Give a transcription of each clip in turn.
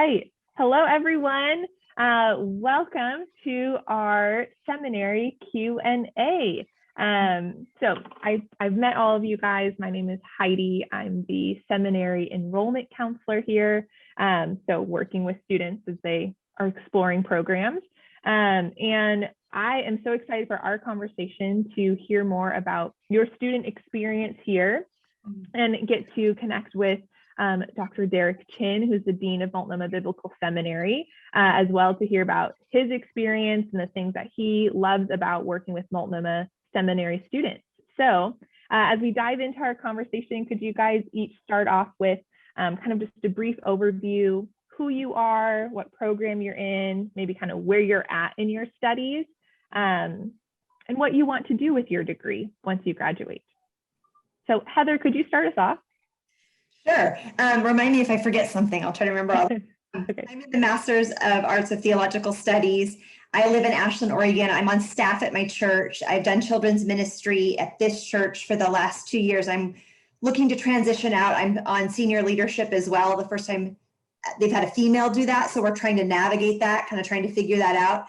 right. Hello, everyone. Welcome to our seminary Q&A. So I've met all of you guys. My name is Heidi. I'm the seminary enrollment counselor here. So working with students as they are exploring programs. And I am so excited for our conversation to hear more about your student experience here and get to connect with Dr. Derek Chinn, who's the Dean of Multnomah Biblical Seminary, as well to hear about his experience and the things that he loves about working with Multnomah Seminary students. So as we dive into our conversation, could you guys each start off with kind of just a brief overview, who you are, what program you're in, maybe kind of where you're at in your studies, and what you want to do with your degree once you graduate. So Heather, could you start us off? Sure. Remind me if I forget something. I'll try to remember all. Okay. I'm in the Master's of Arts of Theological Studies. I live in Ashland, Oregon. I'm on staff at my church. I've done children's ministry at this church for the last 2 years. I'm looking to transition out. I'm on senior leadership as well. The first time they've had a female do that. So we're trying to navigate that, kind of trying to figure that out.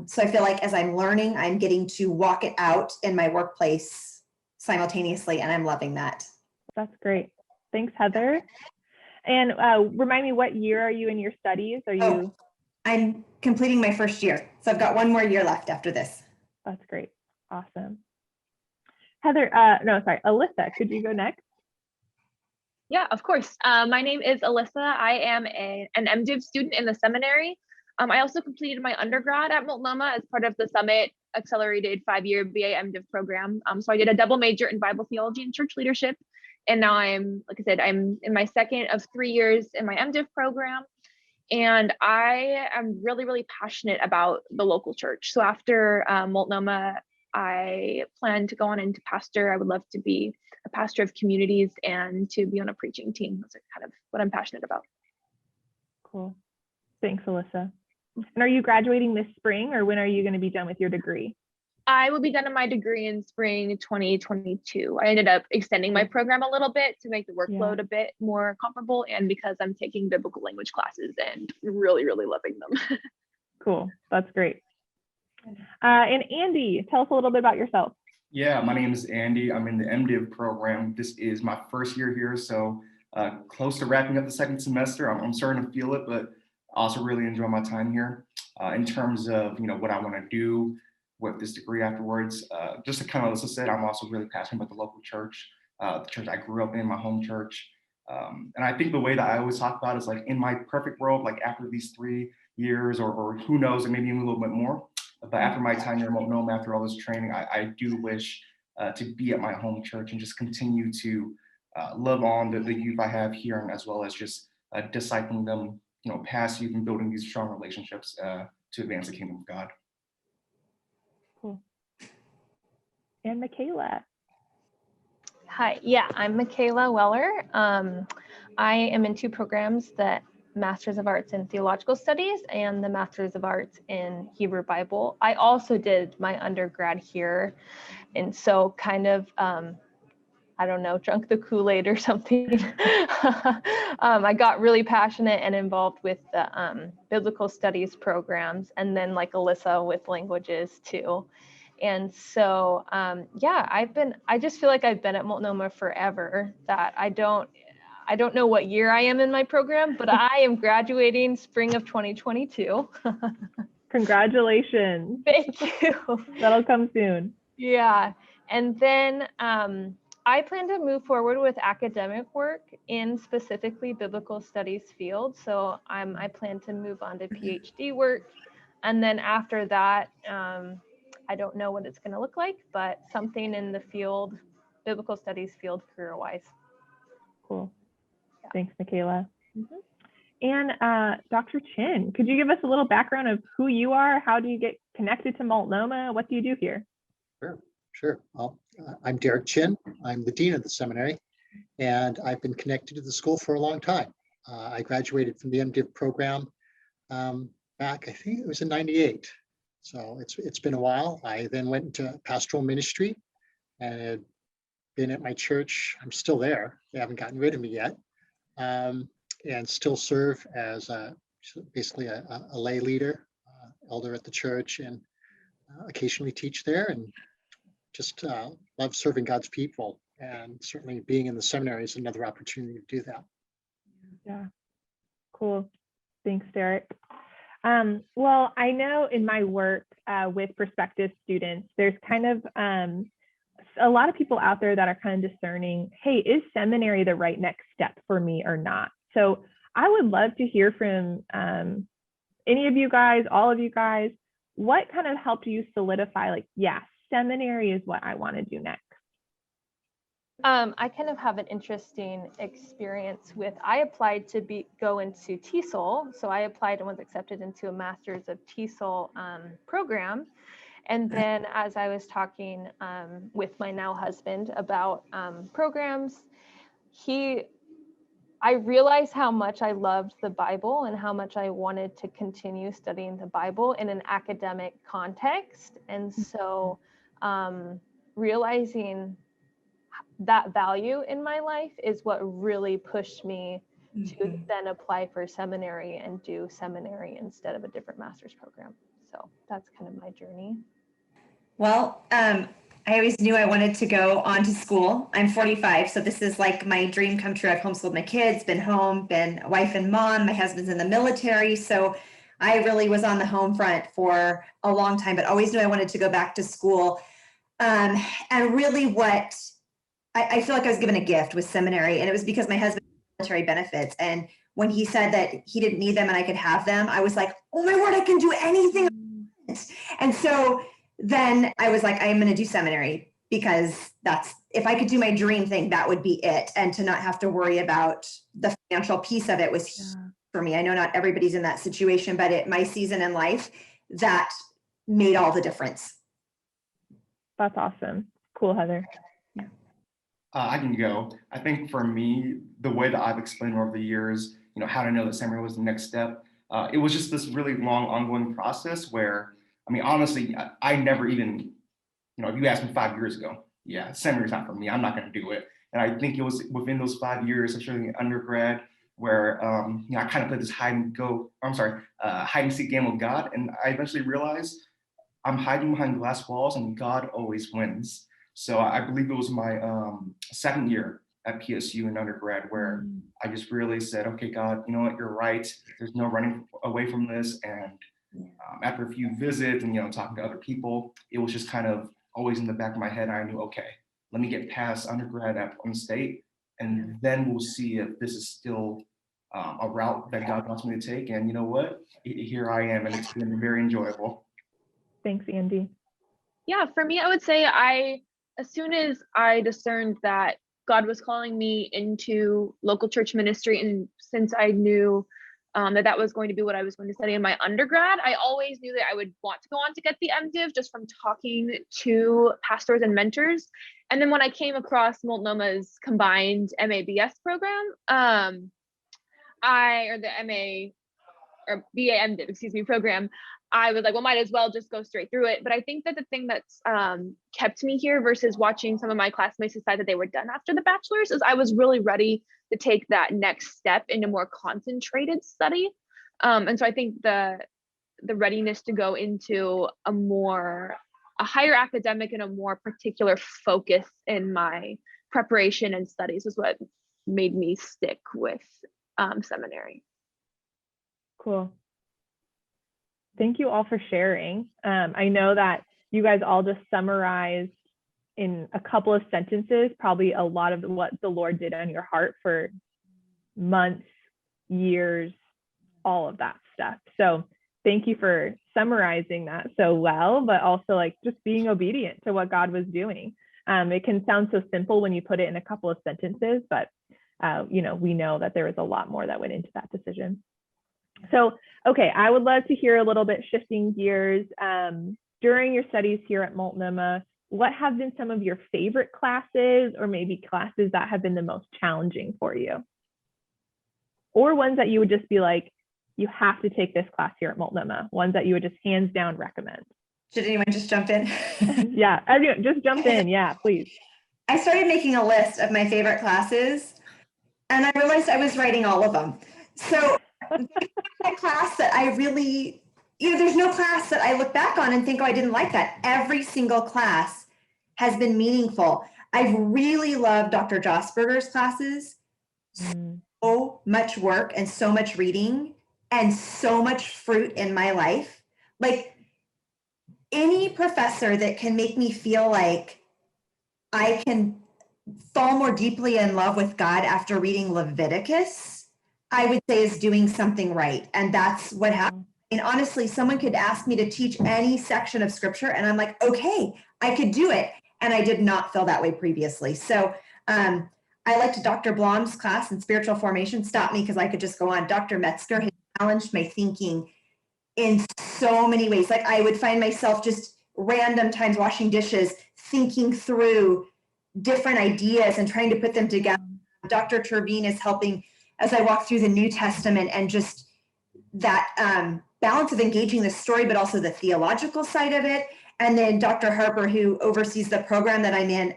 So I feel like as I'm learning, I'm getting to walk it out in my workplace simultaneously, and I'm loving that. That's great. Thanks, Heather. And remind me, what year are you in your studies? I'm completing my first year. So I've got 1 more year left after this. That's great. Awesome. Heather, Alyssa, could you go next? Yeah, of course. My name is Alyssa. I am an MDiv student in the seminary. I also completed my undergrad at Multnomah as part of the Summit Accelerated 5-year BA MDiv program. So I did a double major in Bible theology and church leadership. And now I'm in my second of 3 years in my MDiv program. And I am really, really passionate about the local church. So after Multnomah, I plan to go on into pastor. I would love to be a pastor of communities and to be on a preaching team. That's kind of what I'm passionate about. Cool. Thanks, Alyssa. And are you graduating this spring, or when are you going to be done with your degree? I will be done in my degree in spring 2022. I ended up extending my program a little bit to make the workload a bit more comparable, and because I'm taking biblical language classes and really, really loving them. Cool. That's great. And Andy, tell us a little bit about yourself. Yeah, my name is Andy. I'm in the MDiv program. This is my first year here, so close to wrapping up the second semester. I'm starting to feel it, but I also really enjoy my time here. In terms of what I want to do with this degree afterwards, just to kind of, as I said, I'm also really passionate about the local church, the church I grew up in, my home church. And I think the way that I always talk about is like in my perfect world, like after these 3 years or who knows, or maybe even a little bit more, but after my time here at Multnomah, after all this training, I do wish to be at my home church and just continue to love on the youth I have here, and as well as just discipling them, past youth and building these strong relationships to advance the kingdom of God. Cool. And Michaela. Hi, yeah, I'm Michaela Weller. I am in 2 programs, the Masters of Arts in Theological Studies and the Masters of Arts in Hebrew Bible. I also did my undergrad here, and so kind of, I don't know, drunk the Kool-Aid or something. I got really passionate and involved with the biblical studies programs, and then like Alyssa with languages too. And so, I just feel like I've been at Multnomah forever, that I don't know what year I am in my program, but I am graduating spring of 2022. Congratulations. Thank you. That'll come soon. Yeah. And then I plan to move forward with academic work in specifically biblical studies field. So I plan to move on to PhD work. And then after that, I don't know what it's going to look like, but something in the field, biblical studies field, career-wise. Cool. Yeah. Thanks, Michaela. And Dr. Chinn, could you give us a little background of who you are? How do you get connected to Multnomah? What do you do here? Sure. Well, I'm Derek Chinn. I'm the dean of the seminary, and I've been connected to the school for a long time. I graduated from the MDiv program back, I think it was in '98. So it's been a while. I then went into pastoral ministry and had been at my church. I'm still there. They haven't gotten rid of me yet. and still serve as basically a lay leader, elder at the church, and occasionally teach there, and just love serving God's people. And certainly being in the seminary is another opportunity to do that. Yeah, cool. Thanks, Derek. Well, I know in my work with prospective students, there's kind of a lot of people out there that are kind of discerning, hey, is seminary the right next step for me or not? So I would love to hear from any of you guys, all of you guys, what kind of helped you solidify, like, yeah, seminary is what I want to do next? I kind of have an interesting experience with, I applied to go into TESOL. So I applied and was accepted into a master's of TESOL program. And then as I was talking with my now husband about programs, I realized how much I loved the Bible and how much I wanted to continue studying the Bible in an academic context. And so realizing that value in my life is what really pushed me to then apply for seminary and do seminary instead of a different master's program. So that's kind of my journey. Well, I always knew I wanted to go on to school. I'm 45, so this is like my dream come true. I've homeschooled my kids, been home, been a wife and mom. My husband's in the military, so I really was on the home front for a long time, but always knew I wanted to go back to school. And really what I feel like I was given a gift with seminary, and it was because my husband had military benefits. And when he said that he didn't need them and I could have them, I was like, oh my word, I can do anything. And so then I was like, I'm going to do seminary, because if I could do my dream thing, that would be it. And to not have to worry about the financial piece of it was huge for me. I know not everybody's in that situation, but at my season in life, that made all the difference. That's awesome. Cool, Heather. I can go. I think for me, the way that I've explained over the years, how to know that seminary was the next step, it was just this really long ongoing process where, I mean, honestly, I never even, if you asked me 5 years ago, yeah, seminary's not for me, I'm not going to do it. And I think it was within those 5 years, especially in undergrad, where I kind of played this hide and seek game with God. And I eventually realized I'm hiding behind glass walls and God always wins. So I believe it was my second year at PSU in undergrad where I just really said, okay, God, you know what, you're right. There's no running away from this. And after a few visits and, talking to other people, it was just kind of always in the back of my head. I knew, okay, let me get past undergrad at Penn State, and then we'll see if this is still a route that God wants me to take. And you know what? Here I am, and it's been very enjoyable. Thanks, Andy. Yeah, for me, I would say as soon as I discerned that God was calling me into local church ministry, and since I knew that was going to be what I was going to study in my undergrad, I always knew that I would want to go on to get the MDiv just from talking to pastors and mentors. And then when I came across Multnomah's combined MA-BS program, the MA or BA MDiv, program, I was like, well, might as well just go straight through it. But I think that the thing that's kept me here versus watching some of my classmates decide that they were done after the bachelor's is I was really ready to take that next step into more concentrated study. And so I think the readiness to go into a higher academic and a more particular focus in my preparation and studies is what made me stick with seminary. Cool. Thank you all for sharing. I know that you guys all just summarized in a couple of sentences, probably a lot of what the Lord did on your heart for months, years, all of that stuff. So thank you for summarizing that so well, but also just being obedient to what God was doing. It can sound so simple when you put it in a couple of sentences, but we know that there was a lot more that went into that decision. So, okay, I would love to hear a little bit, shifting gears. During your studies here at Multnomah, what have been some of your favorite classes, or maybe classes that have been the most challenging for you? Or ones that you would just be like, you have to take this class here at Multnomah, ones that you would just hands down recommend? Should anyone just jump in? Yeah, everyone just jump in. Yeah, please. I started making a list of my favorite classes, and I realized I was writing all of them. So a class that I really, there's no class that I look back on and think, oh, I didn't like that. Every single class has been meaningful. I've really loved Dr. Josberger's classes. So much work and so much reading and so much fruit in my life. Like any professor that can make me feel like I can fall more deeply in love with God after reading Leviticus, I would say is doing something right. And that's what happened. And honestly, someone could ask me to teach any section of scripture and I'm like, okay, I could do it. And I did not feel that way previously. So I liked Dr. Blom's class in spiritual formation. Stop me because I could just go on. Dr. Metzger has challenged my thinking in so many ways. Like I would find myself just random times washing dishes, thinking through different ideas and trying to put them together. Dr. Trevine is helping as I walk through the New Testament and just that balance of engaging the story, but also the theological side of it. And then Dr. Harper, who oversees the program that I'm in,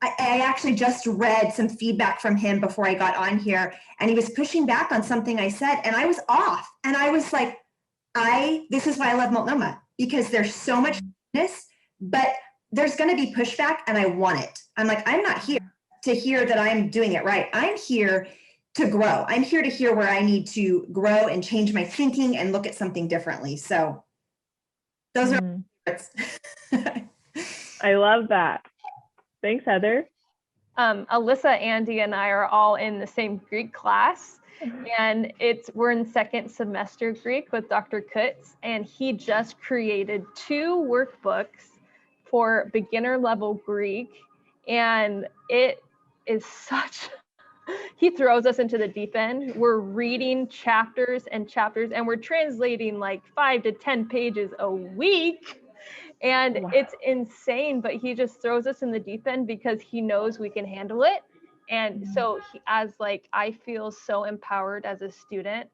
I actually just read some feedback from him before I got on here, and he was pushing back on something I said, and I was off. And I was like, this is why I love Multnomah, because there's so much goodness, but there's going to be pushback, and I want it. I'm like, I'm not here to hear that I'm doing it right. I'm here to grow. I'm here to hear where I need to grow and change my thinking and look at something differently. So those are my favorites. I love that. Thanks, Heather. Alyssa, Andy, and I are all in the same Greek class, and we're in second semester Greek with Dr. Kutz, and he just created 2 workbooks for beginner level Greek, and it is he throws us into the deep end. We're reading chapters and chapters, and we're translating like 5 to 10 pages a week. And wow. It's insane, but he just throws us in the deep end because he knows we can handle it. And so I feel so empowered as a student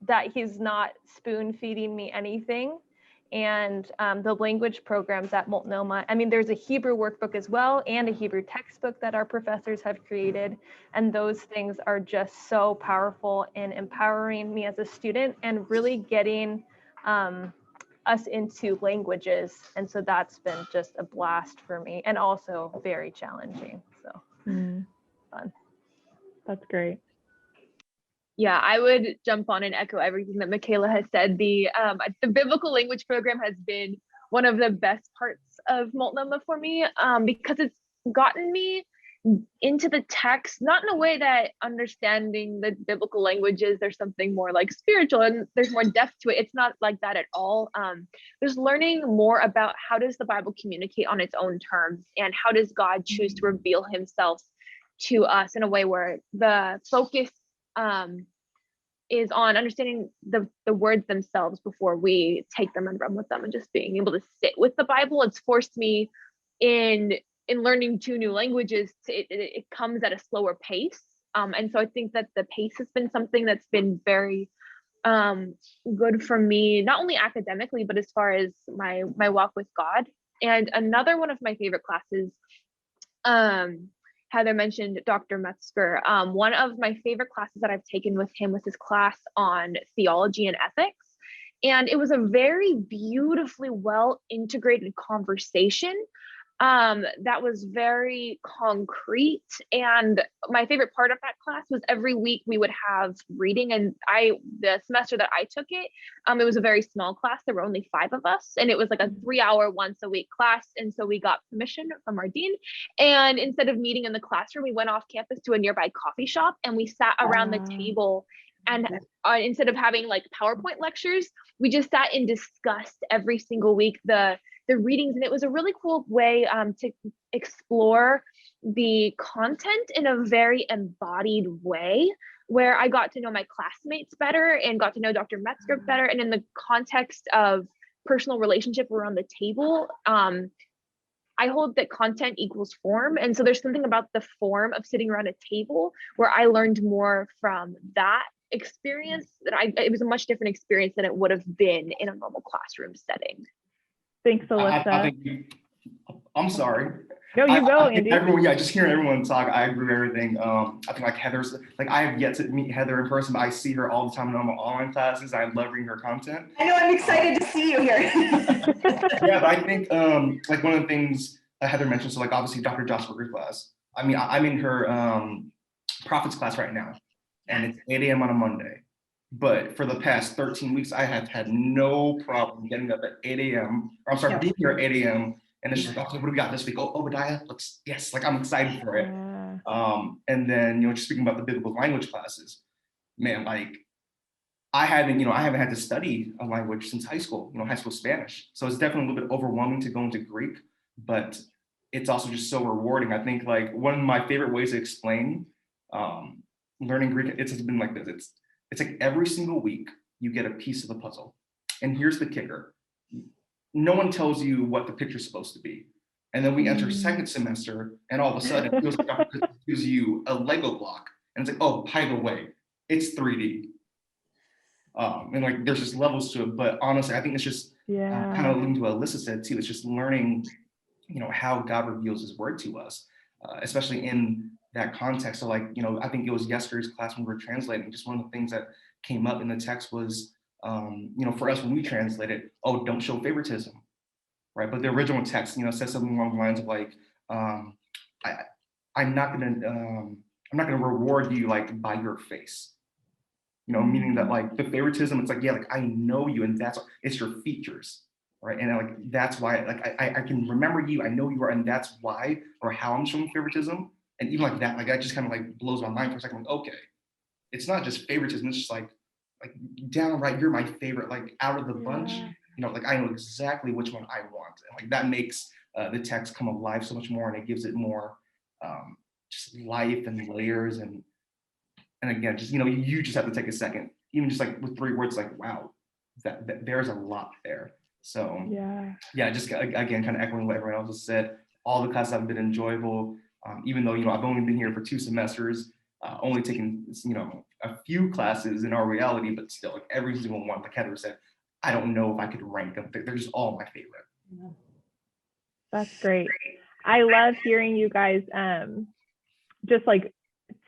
that he's not spoon feeding me anything. And the language programs at Multnomah, I mean, there's a Hebrew workbook as well and a Hebrew textbook that our professors have created. And those things are just so powerful in empowering me as a student and really getting us into languages. And so that's been just a blast for me and also very challenging. So fun. That's great. Yeah, I would jump on and echo everything that Michaela has said. The biblical language program has been one of the best parts of Multnomah for me because it's gotten me into the text, not in a way that understanding the biblical languages, there's something more like spiritual and there's more depth to it. It's not like that at all. There's learning more about how does the Bible communicate on its own terms and how does God choose to reveal himself to us in a way where the focus is on understanding the words themselves before we take them and run with them and just being able to sit with the Bible. It's forced me in learning 2 new languages, it comes at a slower pace. And so I think that the pace has been something that's been very good for me, not only academically, but as far as my walk with God. And another one of my favorite classes, Heather mentioned Dr. Metzger. One of my favorite classes that I've taken with him was his class on theology and ethics. And it was a very beautifully well integrated conversation that was very concrete. And my favorite part of that class was every week we would have reading. And the semester that I took it, it was a very small class. There were only 5 of us, and it was like a 3-hour once a week class. And so we got permission from our dean. And instead of meeting in the classroom, we went off campus to a nearby coffee shop and we sat around the table. And instead of having like PowerPoint lectures, we just sat and discussed every single week the readings. And it was a really cool way to explore the content in a very embodied way, where I got to know my classmates better and got to know Dr. Metzger better. And in the context of personal relationship around the table, I hold that content equals form. And so there's something about the form of sitting around a table where I learned more from that experience that it was a much different experience than it would have been in a normal classroom setting. Thanks, Alyssa. I'm sorry. No, you go, I think Andy. everyone, yeah, just hearing everyone talk, I agree with everything. I think like Heather's, like I have yet to meet Heather in person, but I see her all the time in all my online classes. I love reading her content. I know, I'm excited to see you here. Yeah, but I think like one of the things Heather mentioned, so like obviously Dr. Josh Berger's class. I mean, I'm in her prophets class right now, and it's 8 a.m. on a Monday. But for the past 13 weeks, I have had no problem getting up at 8 a.m. Or I'm sorry, being here at 8 a.m. And it's just like, okay, what do we got this week? Oh, Obadiah, yes, like I'm excited for it. Yeah. And then, just speaking about the biblical language classes, man, like I haven't had to study a language since high school, high school Spanish. So it's definitely a little bit overwhelming to go into Greek, but it's also just so rewarding. I think like one of my favorite ways to explain learning Greek, it's been like this. It's like every single week you get a piece of the puzzle. And here's the kicker. No one tells you what the picture's supposed to be. And then we enter second semester and all of a sudden it feels like Dr. gives you a Lego block. And it's like, oh, by the way, it's 3D. And like there's just levels to it. But honestly, I think it's just kind of linked to what Alyssa said too. It's just learning, how God reveals his word to us, especially in that context. So like, I think it was yesterday's class when we were translating, just one of the things that came up in the text was, for us when we translate it, oh, don't show favoritism, right? But the original text, says something along the lines of like, I'm not gonna reward you like by your face, meaning that like the favoritism, it's like, yeah, like I know you, and it's your features, right? And like that's why, like I can remember you, I know you are, and that's why or how I'm showing favoritism. And even like that, like that just kind of like blows my mind for a second. Like, okay, it's not just favoritism, it's just like downright, you're my favorite, like out of the bunch, like I know exactly which one I want. And like that makes the text come alive so much more, and it gives it more just life and layers. And again, just you just have to take a second, even just like with 3 words, like wow, that there's a lot there. So yeah, just again, kind of echoing what everyone else has said, all the classes have been enjoyable. Even though I've only been here for 2 semesters, only taken a few classes in our reality, but still like every single one, like Heather said, I don't know if I could rank them. They're just all my favorite. That's great. I love hearing you guys just like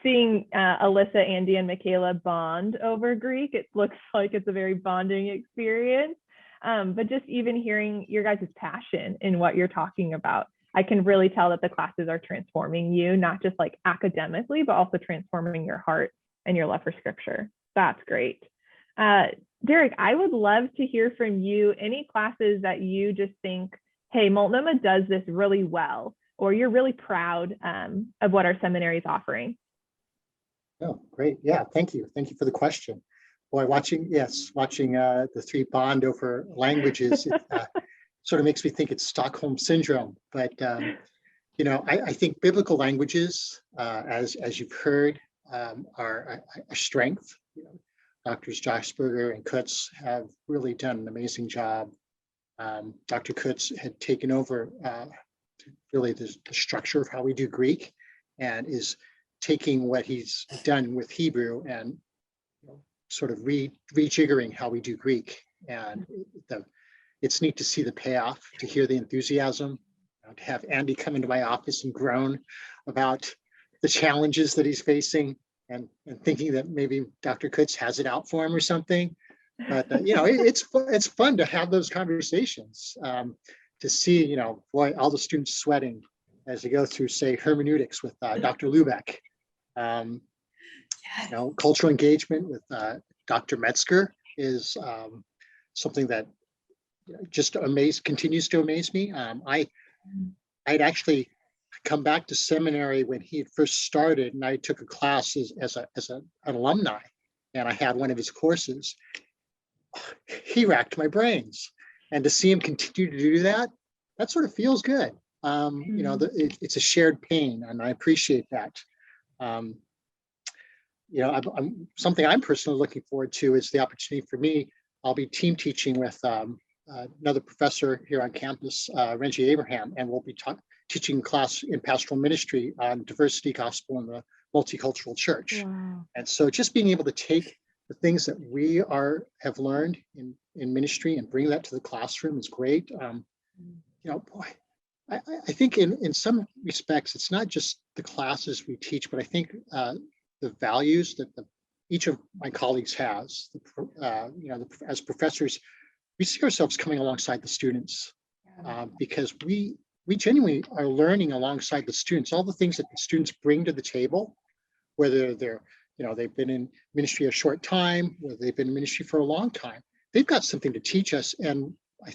seeing Alyssa, Andy, and Michaela bond over Greek. It looks like it's a very bonding experience. But just even hearing your guys' passion in what you're talking about, I can really tell that the classes are transforming you, not just like academically, but also transforming your heart and your love for scripture. That's great. Derek, I would love to hear from you any classes that you just think, hey, Multnomah does this really well, or you're really proud of what our seminary is offering. Oh, great. Yeah, thank you. Thank you for the question. Boy, watching the 3 bond over languages, sort of makes me think it's Stockholm syndrome. But I think biblical languages, as you've heard, are a strength. Doctors Josh Berger and Kutz have really done an amazing job. Dr. Kutz had taken over really the structure of how we do Greek, and is taking what he's done with Hebrew and sort of rejiggering how we do Greek. And it's neat to see the payoff, to hear the enthusiasm, to have Andy come into my office and groan about the challenges that he's facing, and thinking that maybe Dr. Kutz has it out for him or something. But it's fun to have those conversations, to see boy, all the students sweating as they go through, say, hermeneutics with Dr. Lubeck. Cultural engagement with Dr. Metzger is something that just continues to amaze me. I'd actually come back to seminary when he had first started, and I took a class as an alumni, and I had one of his courses. He racked my brains, and to see him continue to do that sort of feels good. It's a shared pain, and I appreciate that. Something I'm personally looking forward to is the opportunity for me. I'll be team teaching with another professor here on campus, Renji Abraham, and we'll be teaching a class in pastoral ministry on diversity, gospel, and the multicultural church. Wow. And so just being able to take the things that we have learned in ministry and bring that to the classroom is great. Boy, I think in some respects, it's not just the classes we teach, but I think the values that each of my colleagues has, as professors, we see ourselves coming alongside the students because we genuinely are learning alongside the students, all the things that the students bring to the table, whether they've been in ministry a short time, whether they've been in ministry for a long time. They've got something to teach us. And I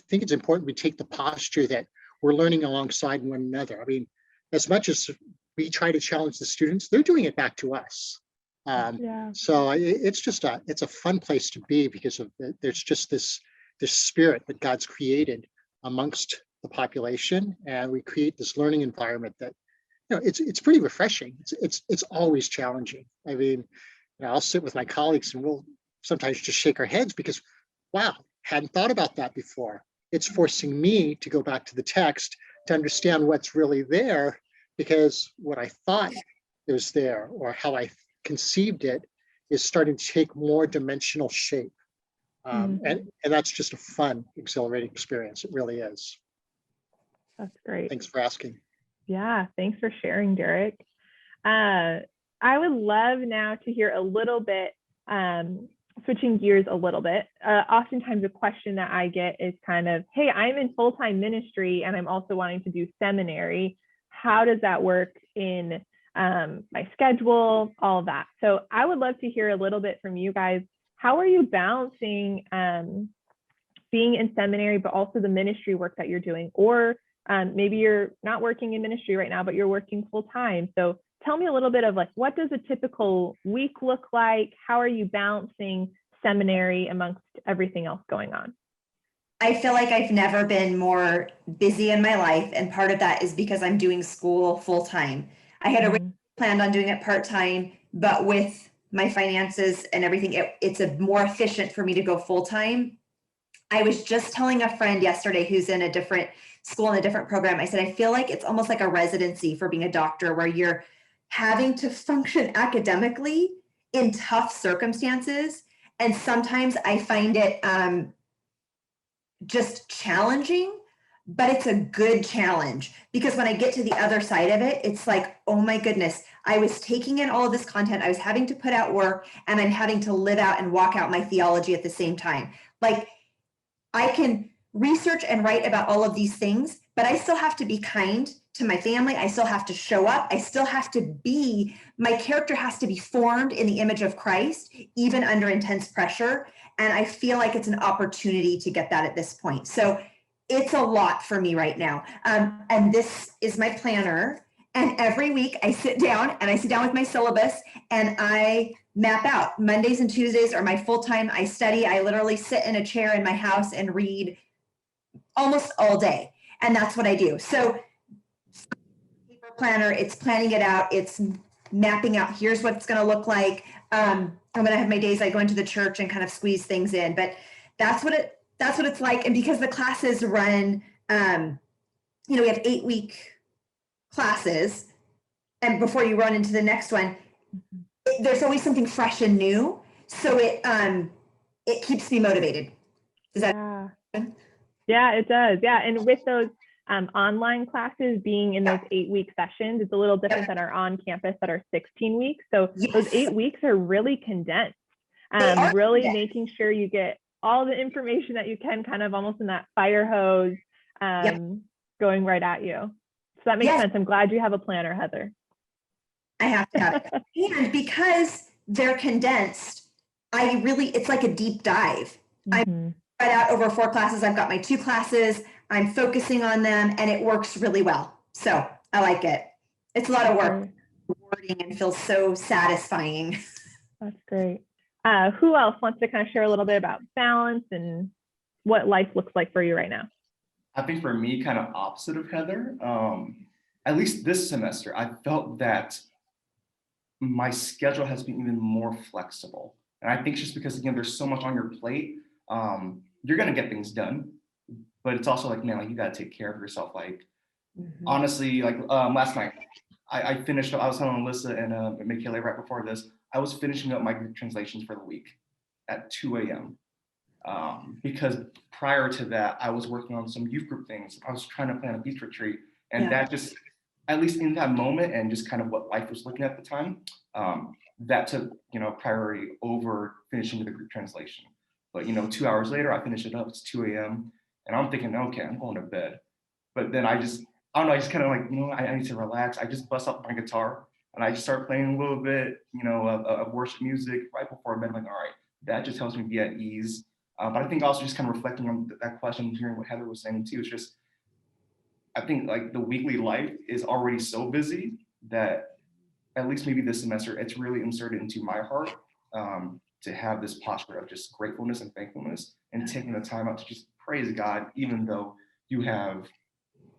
think it's important we take the posture that we're learning alongside one another. I mean, as much as we try to challenge the students, they're doing it back to us. So it's a fun place to be because there's just this spirit that God's created amongst the population, and we create this learning environment that it's pretty refreshing. It's always challenging. I mean, I'll sit with my colleagues and we'll sometimes just shake our heads because, wow, hadn't thought about that before. It's forcing me to go back to the text to understand what's really there, because what I thought was there or how I conceived it is starting to take more dimensional shape. And that's just a fun, exhilarating experience. It really is. That's great. Thanks for asking. Yeah, thanks for sharing, Derek. I would love now to hear a little bit, switching gears a little bit. Oftentimes a question that I get is kind of, hey, I'm in full-time ministry and I'm also wanting to do seminary. How does that work in my schedule, all of that? So I would love to hear a little bit from you guys. How are you balancing being in seminary, but also the ministry work that you're doing? Or maybe you're not working in ministry right now, but you're working full time. So tell me a little bit of what does a typical week look like? How are you balancing seminary amongst everything else going on? I feel like I've never been more busy in my life. And part of that is because I'm doing school full time. I had originally planned on doing it part time, but with my finances and everything, it's more efficient for me to go full time. I was just telling a friend yesterday who's in a different school in a different program. I said, I feel like it's almost like a residency for being a doctor where you're having to function academically in tough circumstances. And sometimes I find it just challenging, but it's a good challenge because when I get to the other side of it, it's like, oh my goodness, I was taking in all of this content. I was having to put out work and I'm having to live out and walk out my theology at the same time. Like I can research and write about all of these things, but I still have to be kind to my family. I still have to show up. I still have to be, my character has to be formed in the image of Christ, even under intense pressure. And I feel like it's an opportunity to get that at this point. So it's a lot for me right now. And this is my planner. And every week I sit down with my syllabus and I map out. Mondays and Tuesdays are my full-time. I study. I literally sit in a chair in my house and read almost all day. And that's what I do. So paper planner, it's planning it out. It's mapping out, here's what it's going to look like. I'm going to have my days I go into the church and kind of squeeze things in, but that's what it's like. And because the classes run, we have 8-week classes, and before you run into the next one, there's always something fresh and new. So it keeps me motivated. Does that happen? Yeah, it does. Yeah. And with those online classes being in those 8-week sessions, it's a little different than our on campus that are 16 weeks. So those 8 weeks are really condensed, really making sure you get all the information that you can, kind of almost in that fire hose going right at you. So that makes sense. I'm glad you have a planner, Heather. I have to have it. And because they're condensed, it's like a deep dive. I'm spread out over 4 classes. I've got my 2 classes. I'm focusing on them and it works really well. So I like it. It's a lot of work, rewarding, and feels so satisfying. That's great. Who else wants to kind of share a little bit about balance and what life looks like for you right now? I think for me, kind of opposite of Heather, at least this semester, I felt that my schedule has been even more flexible. And I think it's just because, again, there's so much on your plate, you're going to get things done. But it's also like, man, like you got to take care of yourself. Like, honestly, like last night, I finished, I was telling Alyssa and Michaela right before this, I was finishing up my Greek translations for the week at 2 a.m. because prior to that, I was working on some youth group things. I was trying to plan a beach retreat, and that just, at least in that moment, and just kind of what life was looking at the time, that took, priority over finishing the Greek translation. But 2 hours later, I finish it up. It's 2 a.m. and I'm thinking, okay, I'm going to bed. But then I don't know, I just kind of like, I need to relax. I just bust out my guitar and I just start playing a little bit, of worship music right before bed. I'm like, all right, that just helps me be at ease. But I think also just kind of reflecting on that question, hearing what Heather was saying too, it's just, I think like the weekly life is already so busy that at least maybe this semester, it's really inserted into my heart to have this posture of just gratefulness and thankfulness and taking the time out to just praise God, even though you have,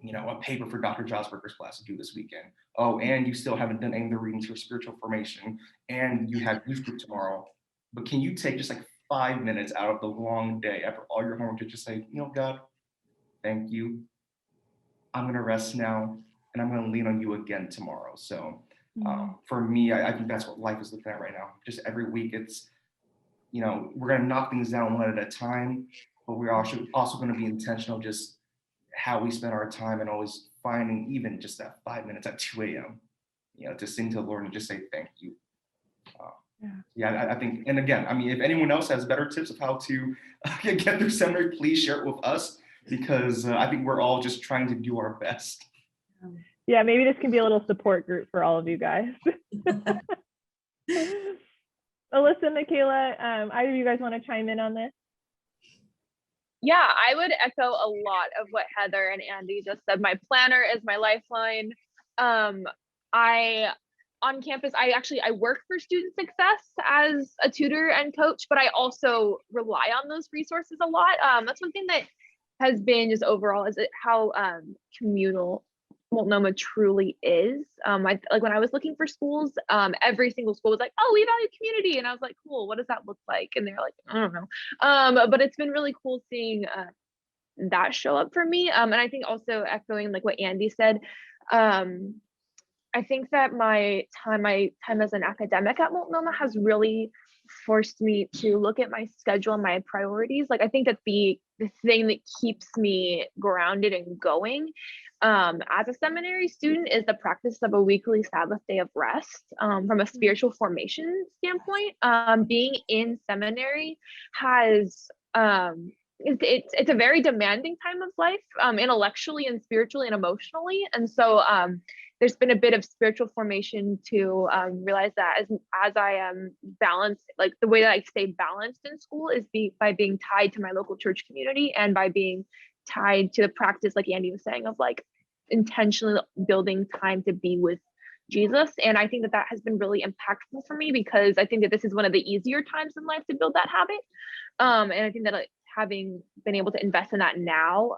a paper for Dr. Josberger's class to do this weekend. Oh, and you still haven't done any of the readings for spiritual formation, and you have youth group tomorrow. But can you take just like 5 minutes out of the long day after all your homework to just say, God, thank you. I'm going to rest now, and I'm going to lean on you again tomorrow. So for me, I think that's what life is looking at right now. Just every week, it's, we're going to knock things down one at a time, but we're also going to be intentional just how we spend our time and always finding even just that 5 minutes at 2 a.m., to sing to the Lord and just say thank you. I think, and again, I mean, if anyone else has better tips of how to get through seminary, please share it with us, because I think we're all just trying to do our best. Yeah, maybe this can be a little support group for all of you guys. Alyssa, Michaela, either of you guys want to chime in on this? Yeah, I would echo a lot of what Heather and Andy just said. My planner is my lifeline. On campus, I work for student success as a tutor and coach, but I also rely on those resources a lot. That's one thing that has been just overall is how communal Multnomah truly is. Like when I was looking for schools, every single school was like, oh, we value community. And I was like, cool, what does that look like? And they're like, I don't know. But it's been really cool seeing that show up for me. And I think also echoing like what Andy said, I think that my time as an academic at Multnomah has really forced me to look at my schedule and my priorities. Like I think that the thing that keeps me grounded and going as a seminary student is the practice of a weekly Sabbath day of rest. From a spiritual formation standpoint, being in seminary has it's a very demanding time of life, intellectually and spiritually and emotionally. And so there's been a bit of spiritual formation to realize that as I am balanced, like the way that I stay balanced in school is by being tied to my local church community and by being tied to the practice, like Andy was saying, of like intentionally building time to be with Jesus. And I think that has been really impactful for me, because I think that this is one of the easier times in life to build that habit. And I think that having been able to invest in that now,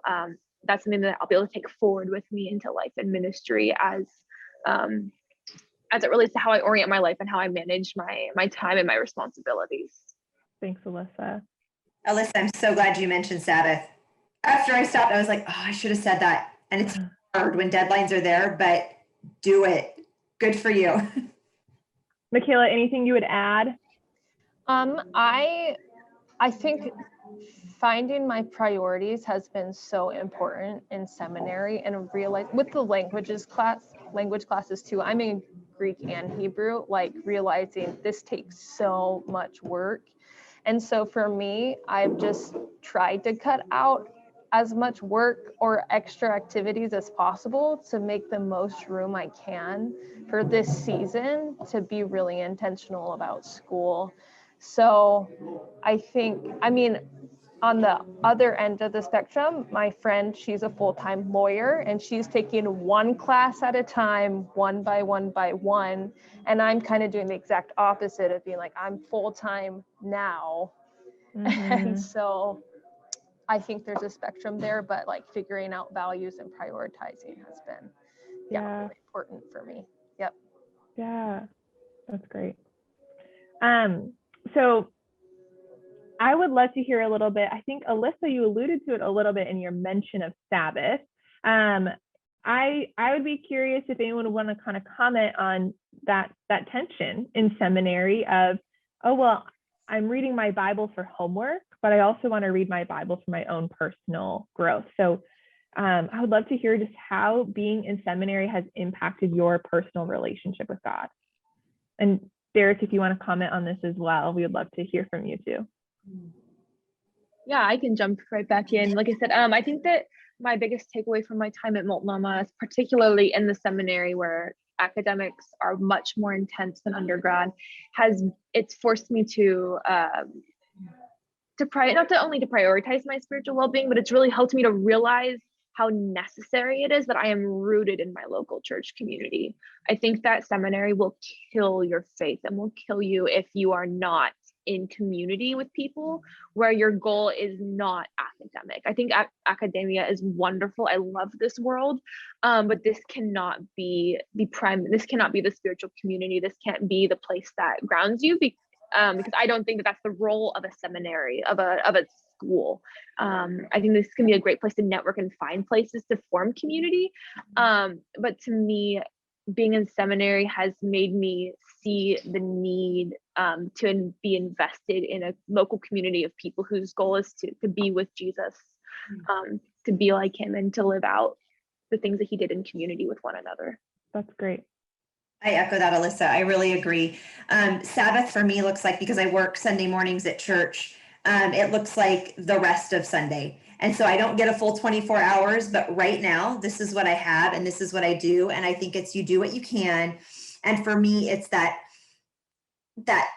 that's something that I'll be able to take forward with me into life and ministry as it relates to how I orient my life and how I manage my time and my responsibilities. Thanks, Alyssa. Alyssa, I'm so glad you mentioned Sabbath. After I stopped, I was like, oh, I should have said that. And it's hard when deadlines are there, but do it. Good for you. Michaela, anything you would add? I think finding my priorities has been so important in seminary, and realize with the language classes too. I'm in Greek and Hebrew, like realizing this takes so much work. And so for me, I've just tried to cut out as much work or extra activities as possible to make the most room I can for this season to be really intentional about school. So I think, on the other end of the spectrum, my friend, she's a full-time lawyer and she's taking one class at a time, one by one. And I'm kind of doing the exact opposite of being like, I'm full-time now. Mm-hmm. And so I think there's a spectrum there, but like figuring out values and prioritizing has been really important for me. Yep. Yeah, that's great. So I would love to hear a little bit. I think, Alyssa, you alluded to it a little bit in your mention of Sabbath. I would be curious if anyone would want to kind of comment on that tension in seminary of, oh, well, I'm reading my Bible for homework, but I also want to read my Bible for my own personal growth. So I would love to hear just how being in seminary has impacted your personal relationship with God. And Derek, if you want to comment on this as well, we would love to hear from you too. Yeah, I can jump right back in. Like I said, I think that my biggest takeaway from my time at Multnomah, particularly in the seminary where academics are much more intense than undergrad, it's forced me to not only to prioritize my spiritual well-being, but it's really helped me to realize how necessary it is that I am rooted in my local church community. I think that seminary will kill your faith and will kill you if you are not in community with people where your goal is not academic. I think academia is wonderful. I love this world, but this cannot be this cannot be the spiritual community. This can't be the place that grounds you, because I don't think that that's the role of a seminary, of a school. I think this can be a great place to network and find places to form community. But to me, being in seminary has made me see the need to be invested in a local community of people whose goal is to be with Jesus, to be like him, and to live out the things that he did in community with one another. That's great. I echo that, Alyssa. I really agree. Sabbath for me looks like, because I work Sunday mornings at church, it looks like the rest of Sunday. And so I don't get a full 24 hours, but right now, this is what I have and this is what I do. And I think it's, you do what you can. And for me, it's that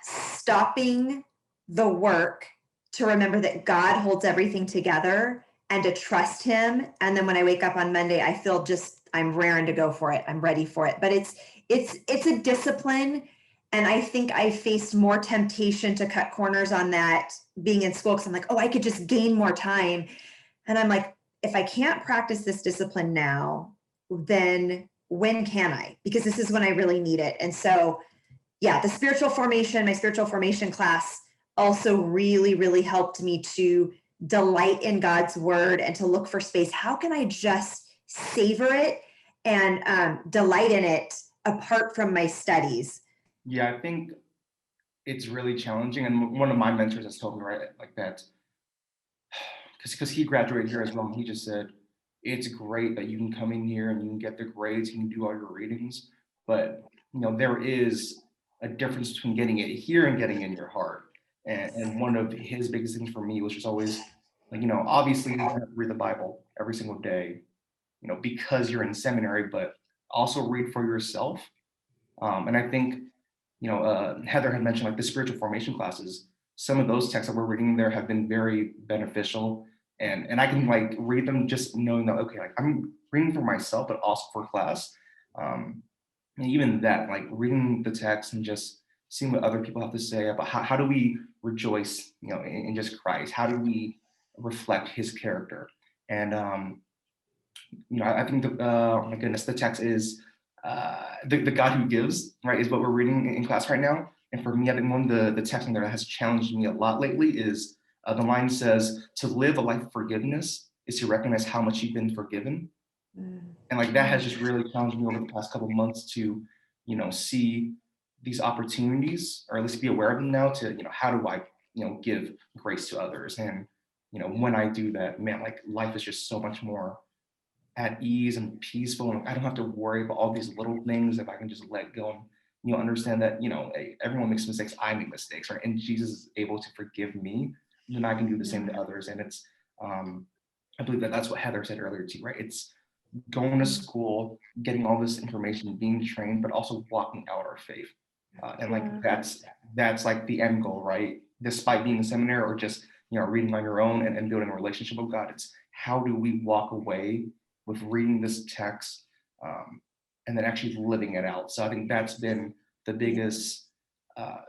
stopping the work to remember that God holds everything together and to trust him. And then when I wake up on Monday, I feel I'm raring to go for it. I'm ready for it. But it's a discipline. And I think I faced more temptation to cut corners on that being in school, because I'm like, oh, I could just gain more time. And I'm like, if I can't practice this discipline now, then when can I? Because this is when I really need it. And so, yeah, my spiritual formation class also really, really helped me to delight in God's word and to look for space. How can I just savor it and delight in it apart from my studies? Yeah, I think it's really challenging. And one of my mentors has told me, right, like that, because he graduated here as well. And he just said, it's great that you can come in here and you can get the grades, you can do all your readings, but there is a difference between getting it here and getting in your heart. And one of his biggest things for me was just always like, obviously you have to read the Bible every single day, because you're in seminary, but also read for yourself. And I think, Heather had mentioned like the spiritual formation classes. Some of those texts that we're reading there have been very beneficial. And I can like read them just knowing that, okay, like I'm reading for myself, but also for class. And even that, like reading the text and just seeing what other people have to say about how do we rejoice, in just Christ? How do we reflect his character? And, I think my goodness, the text is the God who gives, right, is what we're reading in class right now. And for me, I think one of the texts in there that has challenged me a lot lately is the line says, to live a life of forgiveness is to recognize how much you've been forgiven. And like that has just really challenged me over the past couple of months to, see these opportunities, or at least be aware of them now to, how do I, give grace to others? And, when I do that, man, like life is just so much more at ease and peaceful. And I don't have to worry about all these little things if I can just let go and, understand that, hey, everyone makes mistakes. I make mistakes, right? And Jesus is able to forgive me, then I can do the same to others. And it's, I believe that's what Heather said earlier too, right? It's going to school, getting all this information, being trained, but also walking out our faith. And like, that's like the end goal, right? Despite being in seminary or just, reading on your own and building a relationship with God, it's how do we walk away with reading this text and then actually living it out. So I think that's been the biggest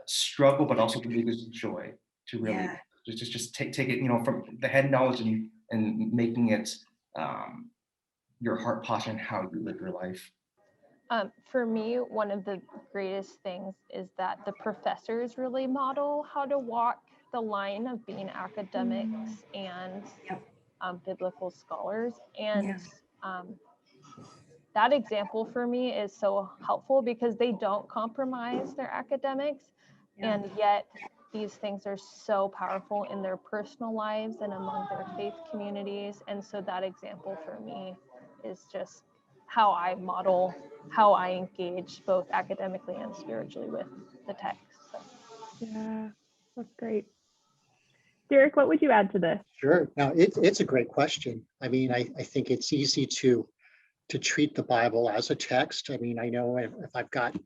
struggle, but also the biggest joy to really just take it, from the head knowledge and making it your heart posture and how you live your life. For me, one of the greatest things is that the professors really model how to walk the line of being academics and biblical scholars. And that example for me is so helpful because they don't compromise their academics, and yet these things are so powerful in their personal lives and among their faith communities. And so that example for me is just how I model, how I engage both academically and spiritually with the text. So. Yeah, that's great. Derek, what would you add to this? Sure. Now, it's a great question. I mean, I think it's easy to treat the Bible as a text. I mean, I know if I've got,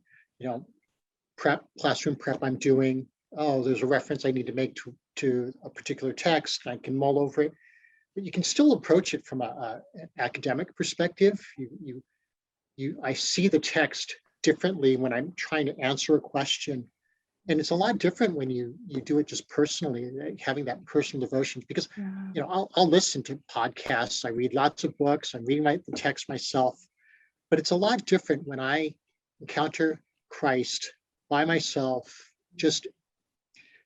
classroom prep I'm doing, oh, there's a reference I need to make to a particular text, I can mull over it, but you can still approach it from an academic perspective. I see the text differently when I'm trying to answer a question. And it's a lot different when you do it just personally, having that personal devotion, because, I'll listen to podcasts, I read lots of books, I'm reading the text myself, but it's a lot different when I encounter Christ by myself, just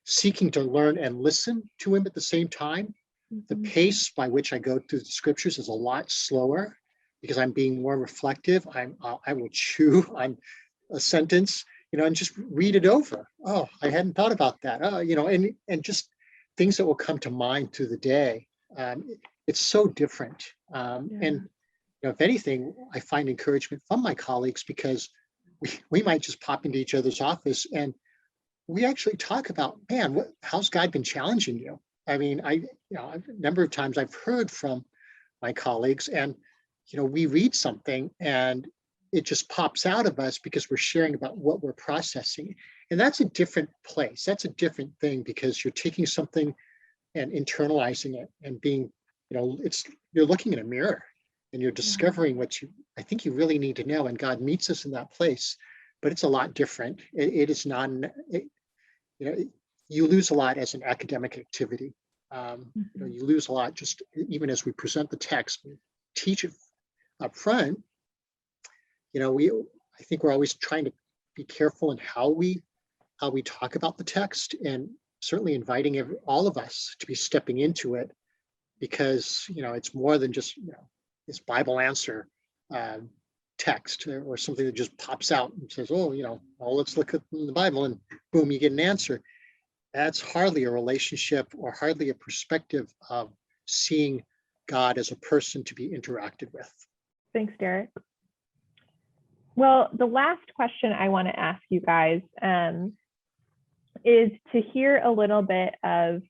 seeking to learn and listen to him at the same time. The pace by which I go through the scriptures is a lot slower because I'm being more reflective. I will chew on a sentence, and just read it over. Oh, I hadn't thought about that. Oh, and just things that will come to mind through the day. It's so different. And if anything, I find encouragement from my colleagues because we might just pop into each other's office and we actually talk about, man, how's God been challenging you? I mean, a number of times I've heard from my colleagues and, we read something and it just pops out of us because we're sharing about what we're processing. And that's a different place. That's a different thing because you're taking something and internalizing it and being, you're looking in a mirror and you're discovering what I think you really need to know. And God meets us in that place, but it's a lot different. It is not, you lose a lot as an academic activity. You lose a lot just even as we present the text, we teach it up front. I think we're always trying to be careful in how we talk about the text, and certainly inviting all of us to be stepping into it, because it's more than just this Bible answer text or something that just pops out and says, oh, let's look at the Bible, and boom, you get an answer. That's hardly a relationship or hardly a perspective of seeing God as a person to be interacted with. Thanks, Derek. Well, the last question I want to ask you guys is to hear a little bit of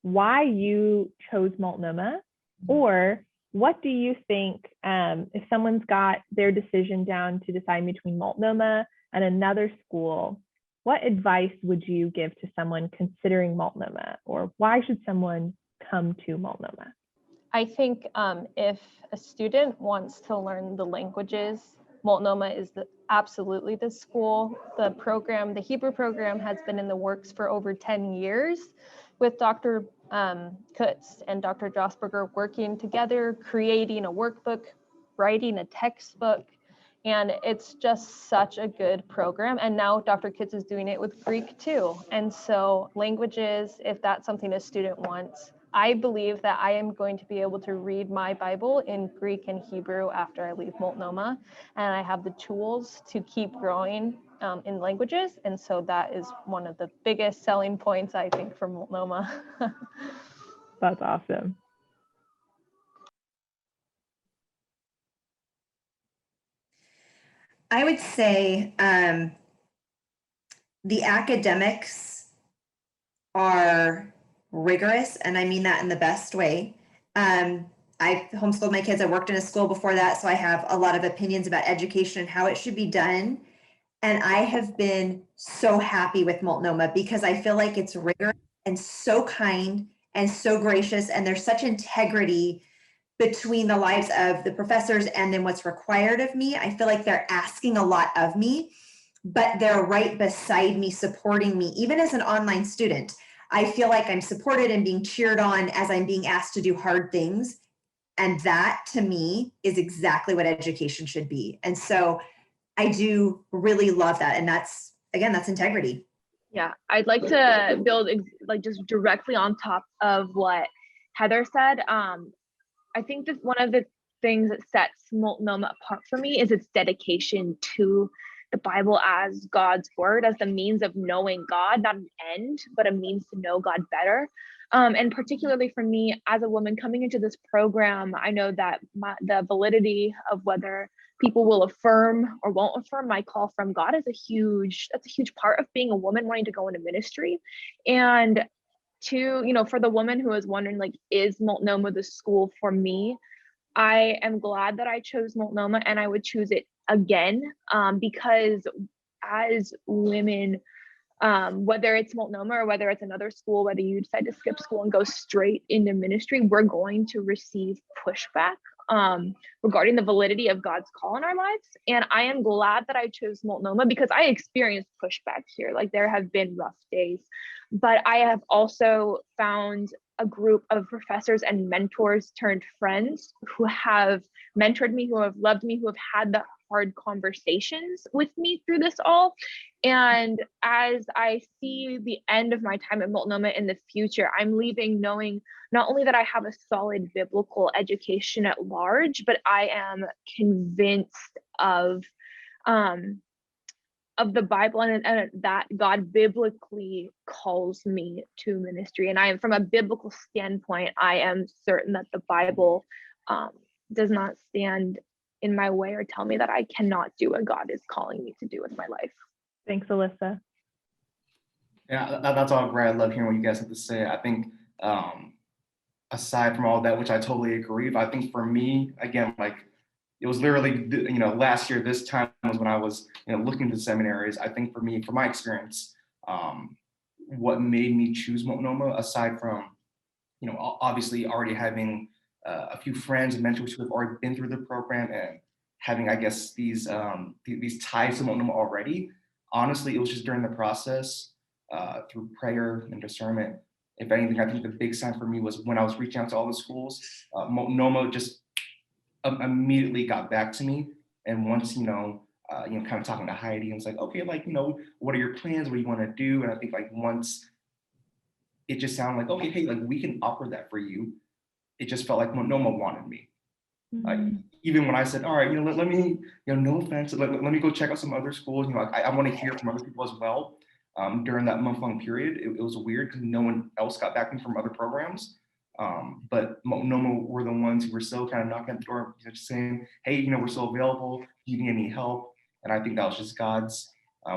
why you chose Multnomah, or what do you think, if someone's got their decision down to decide between Multnomah and another school, what advice would you give to someone considering Multnomah, or why should someone come to Multnomah? I think if a student wants to learn the languages, Multnomah is absolutely the school. The Hebrew program has been in the works for over 10 years with Dr. Kutz and Dr. Josberger working together, creating a workbook, writing a textbook, and it's just such a good program. And now Dr. Kutz is doing it with Greek too. And so languages, if that's something a student wants, I believe that I am going to be able to read my Bible in Greek and Hebrew after I leave Multnomah, and I have the tools to keep growing in languages. And so that is one of the biggest selling points, I think, for Multnomah. That's awesome. I would say the academics are rigorous, and I mean that in the best way. I've homeschooled my kids. I worked in a school before that, so I have a lot of opinions about education and how it should be done. And I have been so happy with Multnomah because I feel like it's rigorous and so kind and so gracious, and there's such integrity between the lives of the professors and then what's required of me. I feel like they're asking a lot of me, but they're right beside me, supporting me, even as an online student. I feel like I'm supported and being cheered on as I'm being asked to do hard things. And that to me is exactly what education should be. And so I do really love that. And that's integrity. Yeah, I'd like to build just directly on top of what Heather said. I think that one of the things that sets Multnomah apart for me is its dedication to the Bible as God's word, as the means of knowing God, not an end, but a means to know God better. And particularly for me as a woman coming into this program, I know that the validity of whether people will affirm or won't affirm my call from God that's a huge part of being a woman wanting to go into ministry. And for the woman who is wondering, like, is Multnomah the school for me? I am glad that I chose Multnomah, and I would choose it again, because as women, whether it's Multnomah or whether it's another school, whether you decide to skip school and go straight into ministry, we're going to receive pushback regarding the validity of God's call in our lives. And I am glad that I chose Multnomah because I experienced pushback here. Like, there have been rough days, but I have also found a group of professors and mentors turned friends who have mentored me, who have loved me, who have had the hard conversations with me through this all. And as I see the end of my time at Multnomah in the future, I'm leaving knowing not only that I have a solid biblical education at large, but I am convinced of the Bible and that God biblically calls me to ministry. And I am, from a biblical standpoint, I am certain that the Bible does not stand in my way or tell me that I cannot do what God is calling me to do with my life. Thanks, Alyssa. Yeah, that's all great. I love hearing what you guys have to say. I think aside from all that, which I totally agree with, I think for me, again, like, it was literally, last year, this time was when I was, looking to seminaries. I think for me, from my experience, what made me choose Multnomah, aside from, obviously already having a few friends and mentors who have already been through the program and having, I guess, these ties to Multnomah already. Honestly, it was just during the process, through prayer and discernment. If anything, I think the big sign for me was when I was reaching out to all the schools, Multnomah just immediately got back to me. And once, kind of talking to Heidi, and it's like, okay, like, what are your plans? What do you want to do? And I think, like, once it just sounded like, okay, hey, like, we can offer that for you. It just felt like Multnomah wanted me. Mm-hmm. Like, even when I said, all right, let me, no offense, let me go check out some other schools. I want to hear from other people as well. During that month-long period, it was weird because no one else got back to me from other programs. But Multnomah were the ones who were still kind of knocking at the door, just saying, hey, we're still available. Do you need any help? And I think that was just God's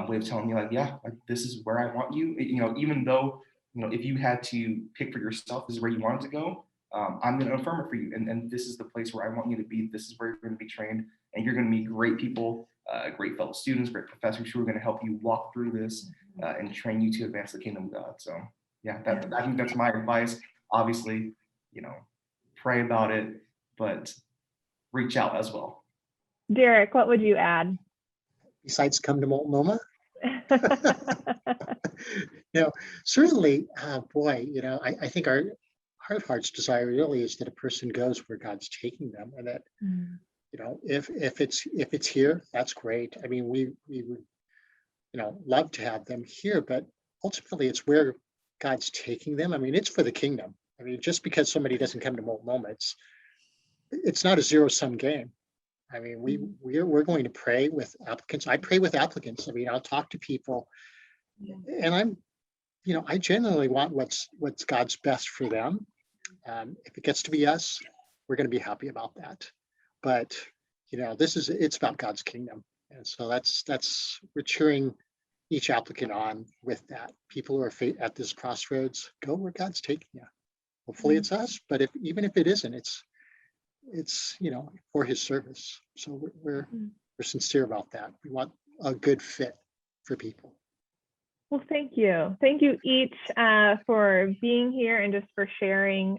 way of telling me, like, yeah, like, this is where I want you. Even though, if you had to pick for yourself, this is where you wanted to go. I'm going to affirm it for you. And this is the place where I want you to be. This is where you're going to be trained. And you're going to meet great people, great fellow students, great professors who are going to help you walk through this and train you to advance the kingdom of God. So yeah, I think that's my advice. Obviously, pray about it, but reach out as well. Derek, what would you add? Besides come to Multnomah? Certainly, boy, I think our heart's desire really is that a person goes where God's taking them, and that, if it's here, that's great. I mean, we would, love to have them here, but ultimately it's where God's taking them. I mean, it's for the kingdom. I mean, just because somebody doesn't come to Multnomah, it's not a zero-sum game. I mean, we're going to pray with applicants. I pray with applicants. I mean, I'll talk to people, and I genuinely want what's God's best for them. If it gets to be us, we're going to be happy about that. But it's about God's kingdom, and so we're cheering each applicant on with that. People who are at this crossroads, go where God's taking you. Hopefully it's us, but even if it isn't, it's for His service. So we're sincere about that. We want a good fit for people. Well, thank you. Thank you each for being here and just for sharing.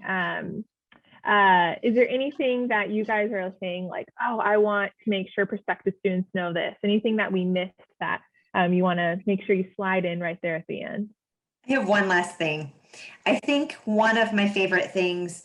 Is there anything that you guys are saying, like, oh, I want to make sure prospective students know this? Anything that we missed that you want to make sure you slide in right there at the end? I have one last thing. I think one of my favorite things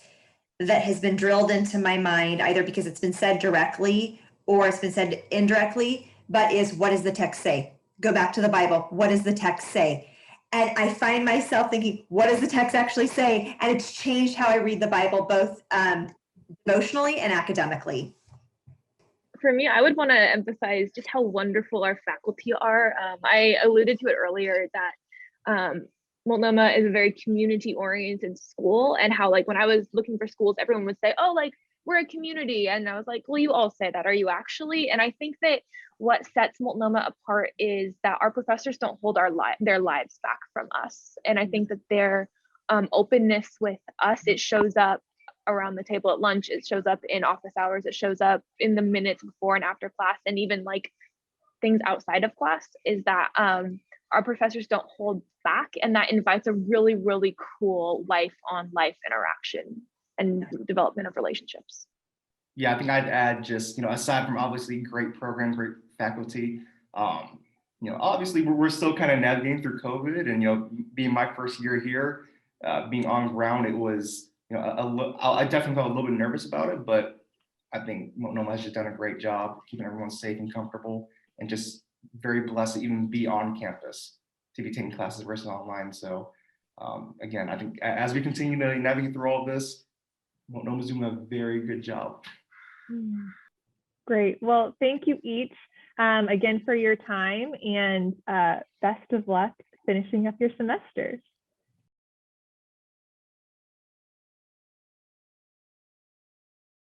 that has been drilled into my mind, either because it's been said directly or it's been said indirectly, but is, what does the text say? Go back to the Bible. What does the text say? And I find myself thinking, what does the text actually say? And it's changed how I read the Bible, both emotionally and academically. for me, I would want to emphasize just how wonderful our faculty are. I alluded to it earlier that Multnomah is a very community-oriented school, and how like when I was looking for schools, everyone would say, "Oh, like we're a community," and I was like, "Well, you all say that. Are you actually?" And I think that what sets Multnomah apart is that our professors don't hold their lives back from us, and I think that their openness with us, it shows up around the table at lunch, it shows up in office hours, it shows up in the minutes before and after class, and even like things outside of class, is that our professors don't hold back, and that invites a really, really cool life on life interaction and development of relationships. Yeah, I think I'd add just, aside from obviously great programs, great faculty, obviously we're still kind of navigating through COVID, and, being my first year here, being on ground, it was, I definitely felt a little bit nervous about it, but I think Multnomah has just done a great job keeping everyone safe and comfortable, and just very blessed to even be on campus, to be taking classes versus online. So again, I think as we continue to navigate through all of this, Multnomah's doing a very good job. Great. Well, thank you each again for your time, and best of luck finishing up your semesters.